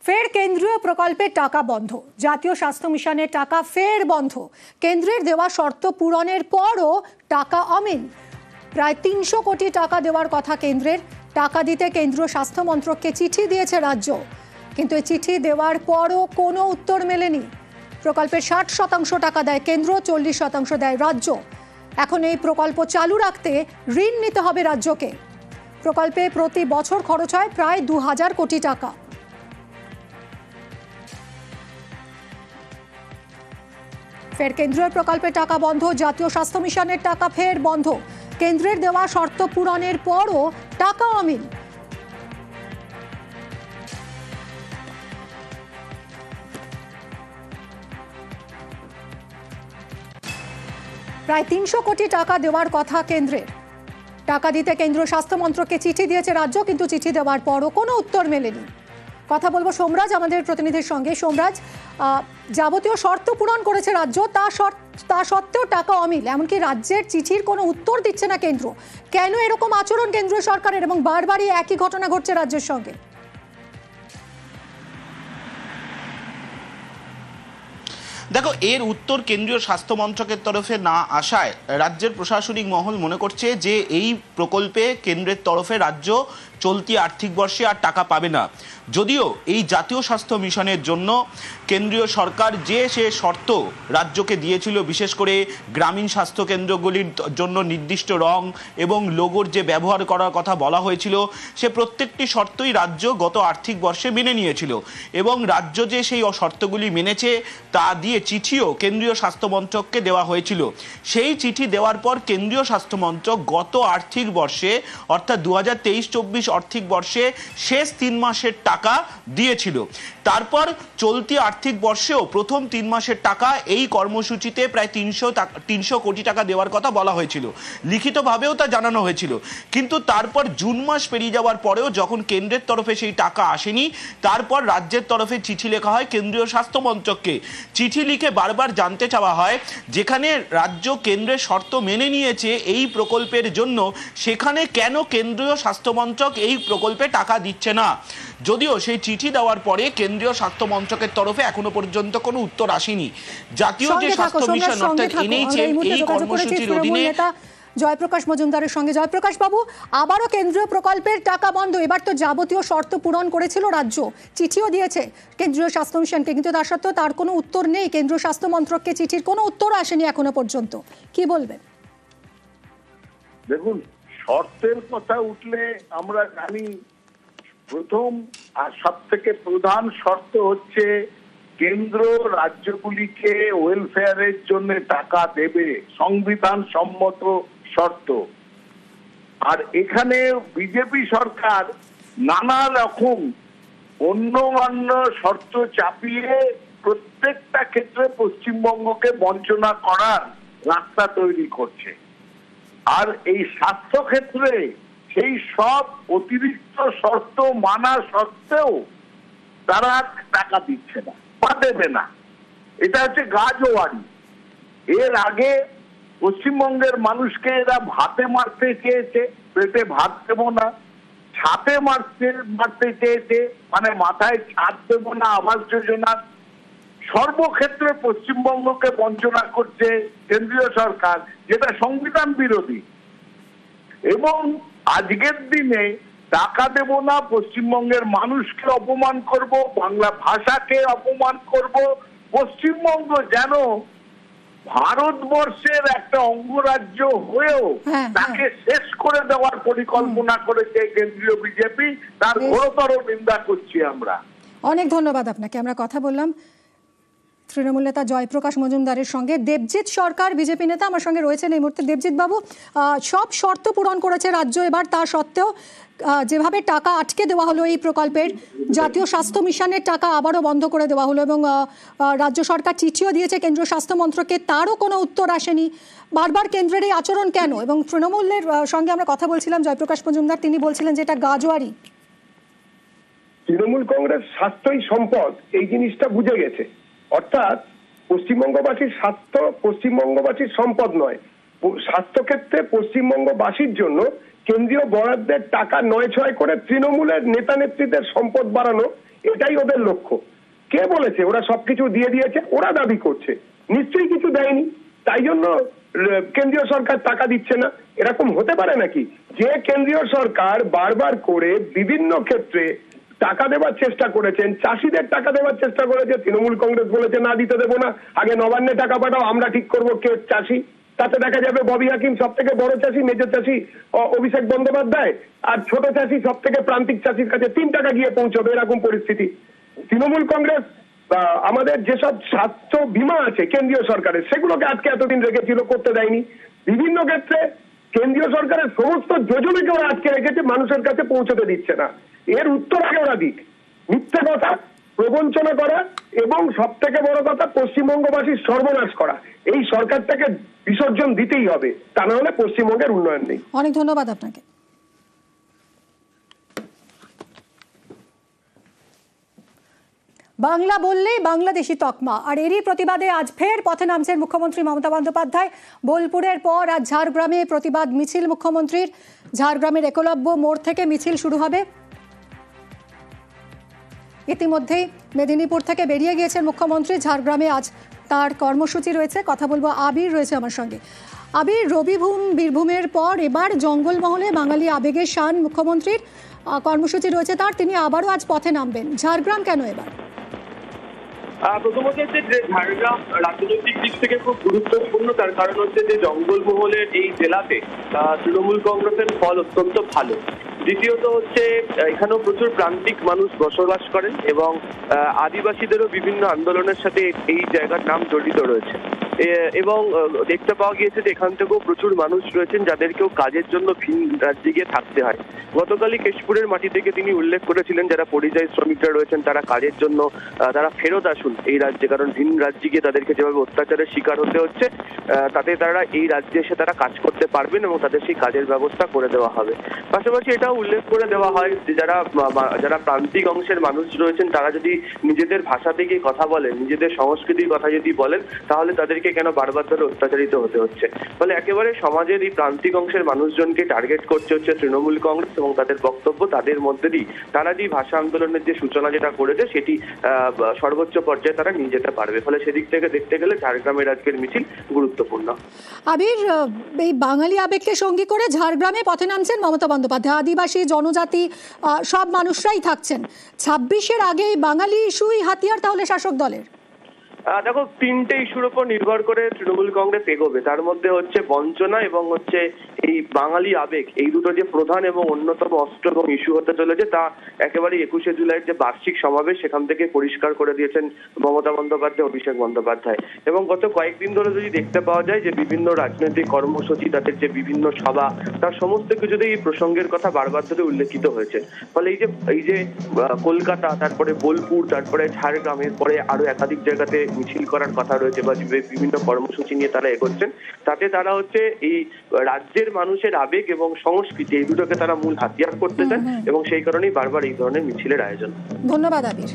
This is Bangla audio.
ফের কেন্দ্রীয় প্রকল্পের টাকা বন্ধ, জাতীয় স্বাস্থ্য মিশনের টাকা ফের বন্ধ। কেন্দ্রের দেওয়া শর্ত পূরণের পরও টাকা অমিল। প্রায় ৩০০ কোটি টাকা দেওয়ার কথা কেন্দ্রের। টাকা দিতে কেন্দ্রীয় স্বাস্থ্য মন্ত্রককে চিঠি দিয়েছে রাজ্য, কিন্তু এই চিঠি দেওয়ার পরও কোনো উত্তর মেলেনি। প্রকল্পের ৬০% টাকা দেয় কেন্দ্র, ৪০% দেয় রাজ্য। এখন এই প্রকল্প চালু রাখতে ঋণ নিতে হবে রাজ্যকে। প্রকল্পে প্রতি বছর খরচ হয় প্রায় ২০০০ কোটি টাকা। ফের কেন্দ্রীয় প্রকল্পের টাকা বন্ধ, জাতীয় স্বাস্থ্য মিশনের টাকা ফের বন্ধ। কেন্দ্রের দেওয়া শর্ত পূরণের পরও টাকা অমিল। প্রায় ৩০০ কোটি টাকা দেওয়ার কথা কেন্দ্রের। টাকা দিতে কেন্দ্রীয় স্বাস্থ্য মন্ত্রককে চিঠি দিয়েছে রাজ্য, কিন্তু চিঠি দেওয়ার পরও কোনো উত্তর মেলেনি। কথা বলবো সোমরাজ আমাদের প্রতিনিধির সঙ্গে। সোমরাজ, যাবতীয় শর্ত পূরণ করেছে রাজ্য, তা সত্ত্বেও টাকা অমিল। এমনকি রাজ্যের চিঠির কোনো উত্তর দিচ্ছে না কেন্দ্র। কেন এরকম আচরণ কেন্দ্রীয় সরকারের এবং বারবারই একই ঘটনা ঘটছে রাজ্যের সঙ্গে? দেখো, এর উত্তর কেন্দ্রীয় স্বাস্থ্য মন্ত্রকের তরফে না আসায় রাজ্যের প্রশাসনিক মহল মনে করছে যে এই প্রকল্পে কেন্দ্রের তরফে রাজ্য চলতি আর্থিক বর্ষে আর টাকা পাবে না। যদিও এই জাতীয় স্বাস্থ্য মিশনের জন্য কেন্দ্রীয় সরকার সে শর্ত রাজ্যকে দিয়েছিল, বিশেষ করে গ্রামীণ স্বাস্থ্য কেন্দ্রগুলির জন্য নির্দিষ্ট রং এবং লোগোর যে ব্যবহার করার কথা বলা হয়েছিল, সে প্রত্যেকটি শর্তই রাজ্য গত আর্থিক বর্ষে মেনে নিয়েছিল। এবং রাজ্য যে সেই শর্তগুলি মেনেছে তা দিয়ে চিঠিও কেন্দ্রীয় স্বাস্থ্য মন্ত্রককে দেওয়া হয়েছিল। সেই চিঠি দেওয়ার পর কেন্দ্রীয় স্বাস্থ্য মন্ত্রক গত আর্থিক বর্ষে অর্থাৎ ২০২৩-২৪ আর্থিক বর্ষে শেষ ৩ মাসের টাকা দিয়েছিল। তারপর চলতি আর্থিক বর্ষেও প্রথম ৩ মাসের টাকা এই কর্মসূচিতে প্রায় ৩০০ কোটি টাকা দেওয়ার কথা বলা হয়েছিল, লিখিতভাবেও তা জানানো হয়েছিল। কিন্তু তারপর জুন মাস পেরিয়ে যাওয়ার পরেও যখন কেন্দ্রের তরফে সেই টাকা আসেনি, তারপর রাজ্যের তরফে চিঠি লেখা হয় কেন্দ্রীয় স্বাস্থ্য মন্ত্রককে। চিঠি লিখে বারবার জানতে চাওয়া হয়, যেখানে রাজ্য কেন্দ্রের শর্ত মেনে নিয়েছে এই প্রকল্পের জন্য, সেখানে কেন কেন্দ্রীয় স্বাস্থ্য মন্ত্রক এই প্রকল্পে টাকা দিচ্ছে না। যদিও সেই চিঠি দেওয়ার পরে কেন্দ্রীয় স্বাস্থ্য মন্ত্রকের তরফে এখনো পর্যন্ত কোনো উত্তর আসেনি। জাতীয় যে স্বাস্থ্য মিশন অর্থাৎ NHM এই কর্মসূচির অধীনে জয়প্রকাশ মজুমদারের সঙ্গে। জয়প্রকাশ বাবু, আবারও কেন্দ্রীয় প্রকল্পের টাকা বন্ধ। এবার তো যাবতীয় শর্ত পূরণ করেছিল রাজ্য, চিঠিও দিয়েছে কেন্দ্রীয় স্বাস্থ্য মিশনকে, কিন্তু তার সত্ত্বেও তার কোনো উত্তর নেই। কেন্দ্রীয় স্বাস্থ্য মন্ত্রককে চিঠির কোনো উত্তর আসেনি এখনো পর্যন্ত। কি বলবেন? দেখুন, শর্তের কথা উঠলে আমরা জানি প্রথম আর সব থেকে প্রধান শর্ত হচ্ছে কেন্দ্র রাজ্যগুলিকে ওয়েলফেয়ারের জন্য টাকা দেবে, সংবিধান সম্মত শর্ত। আর এখানে বিজেপি সরকার নানা রকম অন্যান্য শর্ত চাপিয়ে প্রত্যেকটা ক্ষেত্রে পশ্চিমবঙ্গকে বঞ্চনা করার রাস্তা তৈরি করছে। আর এই স্বাস্থ্য ক্ষেত্রে সেই সব অতিরিক্ত শর্ত মানা সত্ত্বেও তারা টাকা দিচ্ছে না বা দেবে না। এটা হচ্ছে গাজোয়ারি। এর আগে পশ্চিমবঙ্গের মানুষকে এরা ভাতে মারতে চেয়েছে, পেটে ভাত দেবো না, ছাদে মারতে চেয়েছে, মানে মাথায় ছাদ দেবো না, আবাস যোজনা। সর্বক্ষেত্রে পশ্চিমবঙ্গকে বঞ্চনা করছে কেন্দ্রীয় সরকার, যেটা সংবিধান বিরোধী। এবং আজকের দিনে টাকা দেব না, পশ্চিমবঙ্গের মানুষকে অপমান করব, বাংলা ভাষাকে অপমান করব। পশ্চিমবঙ্গ যেন ভারতবর্ষের একটা অঙ্গরাজ্য হয়েও তাকে শেষ করে দেওয়ার পরিকল্পনা করেছে কেন্দ্রীয় বিজেপি। তার ঘোরতর নিন্দা করছি আমরা। অনেক ধন্যবাদ আপনাকে। আমরা কথা বললাম তৃণমূল নেতা জয়প্রকাশ মজুমদারের সঙ্গে। দেবজিৎ সরকার বিজেপি নেতা আমার সঙ্গে রয়েছেন এই মুহূর্তে। দেবজিৎ বাবু, সব শর্ত পূরণ করেছে রাজ্য এবার, তা সত্ত্বেও যেভাবে টাকা আটকে দেওয়া হলো এই প্রকল্পের, জাতীয় স্বাস্থ্য মিশনের টাকা আবারও বন্ধ করে দেওয়া হলো এবং রাজ্য সরকার চিঠিও দিয়েছে কেন্দ্রীয় স্বাস্থ্য মন্ত্রককে, তারও কোনো উত্তর আসেনি। বারবার কেন্দ্রের এই আচরণ কেন? এবং তৃণমূলের সঙ্গে আমরা কথা বলছিলাম, জয়প্রকাশ মজুমদার তিনি বলছিলেন যে এটা গাজোয়ারি। তৃণমূল কংগ্রেস স্বাস্থ্যই সম্পদ এই জিনিসটা বুঝে গেছে। অর্থাৎ পশ্চিমবঙ্গবাসীর স্বাস্থ্য পশ্চিমবঙ্গবাসীর সম্পদ নয়। স্বাস্থ্যক্ষেত্রে পশ্চিমবঙ্গবাসীর জন্য কেন্দ্রীয় বরাদ্দের টাকা ৯-৬ করে তৃণমূলের নেতা নেত্রীদের সম্পদ বাড়ানো, এটাই ওদের লক্ষ্য। কে বলেছে ওরা সবকিছু দিয়ে দিয়েছে? ওরা দাবি করছে, নিশ্চয়ই কিছু দেয়নি, তাই জন্য কেন্দ্রীয় সরকার টাকা দিচ্ছে না। এরকম হতে পারে নাকি যে কেন্দ্রীয় সরকার বারবার করে বিভিন্ন ক্ষেত্রে টাকা দেওয়ার চেষ্টা করেছেন, চাষিদের টাকা দেওয়ার চেষ্টা করেছে, তৃণমূল কংগ্রেস বলেছে না দিতে দেবো না, আগে নবান্নে টাকা পাঠাও, আমরা ঠিক করবো কে চাষি। তাতে দেখা যাবে ববি হাকিম সব থেকে বড় চাষি, মেজর চাষি অভিষেক বন্দ্যোপাধ্যায়, আর ছোট চাষি সব থেকে প্রান্তিক চাষির কাছে 3 টাকা গিয়ে পৌঁছবে, এরকম পরিস্থিতি। তৃণমূল কংগ্রেস আমাদের যেসব স্বাস্থ্য বীমা আছে কেন্দ্রীয় সরকারের, সেগুলোকে আজকে এতদিন রেখেছিল, করতে দেয়নি। বিভিন্ন ক্ষেত্রে কেন্দ্রীয় সরকারের সমস্ত যোজনাকে ওরা আজকে রেখেছে, মানুষের কাছে পৌঁছতে দিচ্ছে না। এর উত্তর আগে ওরা দিক। মিথ্যে কথা, প্রবঞ্চনা করা এবং সব থেকে বড় কথা পশ্চিমবঙ্গবাসীর সর্বনাশ করা, এই সরকারটাকে বিসর্জন দিতেই হবে, তা না হলে পশ্চিমবঙ্গের উন্নয়ন নেই। অনেক ধন্যবাদ আপনাকে। বাংলা বললেই বাংলাদেশি তকমা, আর এরই প্রতিবাদে আজ ফের পথে নামছেন মুখ্যমন্ত্রী মমতা বন্দ্যোপাধ্যায়। বোলপুরের পর আজ ঝাড়গ্রামে প্রতিবাদ মিছিল মুখ্যমন্ত্রীর। ঝাড়গ্রামের একলব্য মোড় থেকে মিছিল শুরু হবে। ইতিমধ্যেই মেদিনীপুর থেকে বেরিয়ে গিয়েছেন মুখ্যমন্ত্রী। ঝাড়গ্রামে আজ তার কর্মসূচি রয়েছে। কথা বলবো, আবির রয়েছে আমার সঙ্গে। আবির, রবিভূম বীরভূমের পর এবার জঙ্গলমহলে বাঙালি আবেগের শান মুখ্যমন্ত্রীর কর্মসূচি রয়েছে তার, তিনি আবারও আজ পথে নামবেন। ঝাড়গ্রাম কেন এবার? প্রথমত হচ্ছে যে ঝাড়গ্রাম রাজনৈতিক দিক থেকে খুব গুরুত্বপূর্ণ, তার কারণ হচ্ছে যে জঙ্গলমহলের এই জেলাতে তৃণমূল কংগ্রেসের ফল অত্যন্ত ভালো। দ্বিতীয়ত হচ্ছে এখানেও প্রচুর প্রান্তিক মানুষ বসবাস করেন এবং আদিবাসীদেরও বিভিন্ন আন্দোলনের সাথে এই জায়গার নাম জড়িত রয়েছে। এবং দেখতে পাওয়া গিয়েছে যে এখান থেকেও প্রচুর মানুষ রয়েছেন যাদেরকেও কাজের জন্য ভিন রাজ্যে গিয়ে থাকতে হয়। গতকালই কেশপুরের মাটি থেকে তিনি উল্লেখ করেছিলেন যারা পরিযায়ী শ্রমিকরা রয়েছেন তারা কাজের জন্য তারা ফেরত আসুন এই রাজ্যে, কারণ ভিন রাজ্যে গিয়ে তাদেরকে যেভাবে অত্যাচারের শিকার হতে হচ্ছে তাতে তারা এই রাজ্যে এসে তারা কাজ করতে পারবেন এবং তাদের সেই কাজের ব্যবস্থা করে দেওয়া হবে। পাশাপাশি এটাও উল্লেখ করে দেওয়া হয় যে যারা প্রান্তিক অংশের মানুষ রয়েছেন তারা যদি নিজেদের ভাষা থেকে কথা বলেন, নিজেদের সংস্কৃতির কথা যদি বলেন, তাহলে তাদেরকে কেন বারবার ধরে অত্যাচারিত হতে হচ্ছে। ফলে একেবারে সমাজের এই প্রান্তিক অংশের মানুষজনকে টার্গেট করছে হচ্ছে তৃণমূল কংগ্রেস এবং তাদের বক্তব্য তাদের মধ্যে দিয়ে তারা যে ভাষা আন্দোলনের যে সূচনা যেটা করেছে সেটি সর্বোচ্চ পর্যায়ে তারা নিয়ে যেতে পারবে। ফলে সেদিক থেকে দেখতে গেলে ঝাড়গ্রামের আজকের মিছিল গুরুত্বপূর্ণ। আবির, এই বাঙালি আবেগকে সঙ্গী করে ঝাড়গ্রামে পথে নামছেন মমতা বন্দ্যোপাধ্যায়। আদিবাসী, জনজাতি সব মানুষরাই থাকছেন। 26-এর আগে বাঙালি ইস্যুই হাতিয়ার তাহলে শাসক দলের? দেখো, 3টে ইস্যুর উপর নির্ভর করে তৃণমূল কংগ্রেস এগোবে। তার মধ্যে হচ্ছে বঞ্চনা এবং হচ্ছে এই বাঙালি আবেগ, এই দুটো যে প্রধান এবং অন্যতম অস্ত্র এবং ইস্যু হতে চলেছে তা একেবারে 21শে জুলাইয়ের যে বার্ষিক সমাবেশ সেখান থেকে পরিষ্কার করে দিয়েছেন মমতা বন্দ্যোপাধ্যায়, অভিষেক বন্দ্যোপাধ্যায়। এবং গত কয়েকদিন ধরে যদি দেখতে পাওয়া যায় যে বিভিন্ন রাজনৈতিক কর্মসূচি, তাদের যে বিভিন্ন সভা, তার সমস্ত কিছুতে এই প্রসঙ্গের কথা বারবার ধরে উল্লেখিত হয়েছে। ফলে এই যে কলকাতা, তারপরে বোলপুর, তারপরে ঝাড়গ্রামের পরে আরো একাধিক জায়গাতে মিছিল করার কথা রয়েছে বা বিভিন্ন কর্মসূচি নিয়ে তারা এগোচ্ছেন, তাতে তারা হচ্ছে এই রাজ্যের মানুষের আবেগ এবং সংস্কৃতি এই দুটোকে তারা মূল হাতিয়ার করতে চান এবং সেই কারণেই বারবার এই ধরনের মিছিলের আয়োজন। ধন্যবাদ আবির।